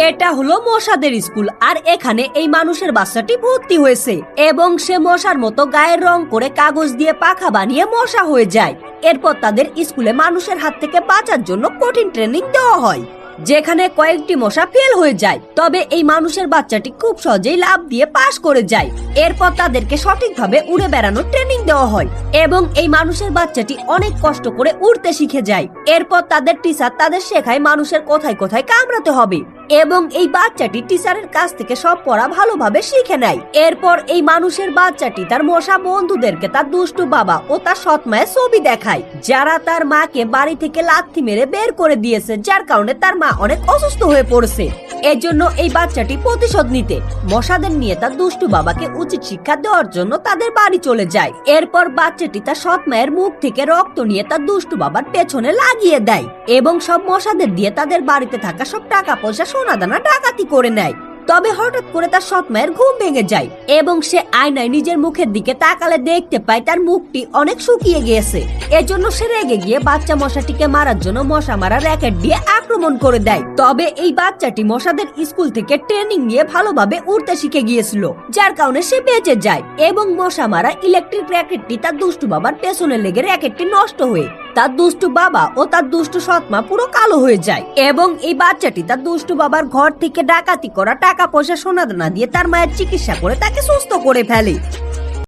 এটা হলো মশাদের স্কুল, আর এখানে এই মানুষের বাচ্চাটি ভর্তি হয়েছে এবং সে মশার মতো গায়ের রং করে কাগজ দিয়ে পাখা বানিয়ে মশা হয়ে যায়। এরপর তাদের স্কুলে মানুষের হাত থেকে বাঁচার জন্য কঠিন ট্রেনিং দেওয়া হয়, যেখানে কয়েকটি মশা ফেল হয়ে যায়, তবে এই মানুষের বাচ্চাটি খুব সহজেই লাফ দিয়ে পাশ করে যায়। এরপর তাদেরকে সঠিকভাবে উড়ে বেড়ানোর ট্রেনিং দেওয়া হয় এবং এই মানুষের বাচ্চাটি অনেক কষ্ট করে উড়তে শিখে যায়। এরপর তাদের টিচার তাদের শেখায় মানুষের কোথায় কোথায় কামড়াতে হবে এবং এই বাচ্চাটি টিচারের কাছ থেকে সব পড়া ভালোভাবে শিখে নেয়। এরপর এই মানুষের বাচ্চাটি তার মশা বন্ধুদেরকে তার দুষ্টু বাবা ও তার সৎ মায়ের ছবি দেখায়, যারা তার মাকে বাড়ি থেকে লাথি মেরে বের করে দিয়েছে, যার কারণে তার মা অনেক অসুস্থ হয়ে পড়েছে। এর জন্য এই বাচ্চাটি প্রতিশোধ নিতে মশাদের নিয়ে তার দুষ্টু বাবাকে উচিত শিক্ষা দেওয়ার জন্য তাদের বাড়ি চলে যায়। এরপর বাচ্চাটি তার সৎ মায়ের মুখ থেকে রক্ত নিয়ে তার দুষ্টু বাবার পেছনে লাগিয়ে দেয় এবং সব মশাদের দিয়ে তাদের বাড়িতে থাকা সব টাকা পয়সা সোনাদানা ডাকাতি করে নেয়। তবে হঠাৎ করে তার সৎ মায়ের ঘুম ভেঙে যায় এবং সে আয়নায় নিজের মুখের দিকে তাকালে দেখতে পায় তার মুখটি অনেক শুকিয়ে গিয়েছে। এজন্য সে রেগে গিয়ে বাচ্চা মশাটিকে মারার জন্য মশা মারা র্যাকেট দিয়ে আক্রমণ করে দেয়। তবে এই বাচ্চাটি মশাদের স্কুল থেকে ট্রেনিং নিয়ে ভালোভাবে উড়তে শিখে গিয়েছিল, যার কারণে সে বেঁচে যায় এবং মশা মারা ইলেকট্রিক র্যাকেটটি তার দুষ্টু বাবার পেছনে লেগে র্যাকেটটি নষ্ট হয়ে তার দুষ্টু বাবা ও তার দুষ্টু সৎমা পুরো কালো হয়ে যায় এবং এই বাচ্চাটি তার দুষ্টু বাবার ঘর থেকে ডাকাতি করা টাকা পয়সা সোনাদানা দিয়ে তার মায়ের চিকিৎসা করে তাকে সুস্থ করে ফেলে।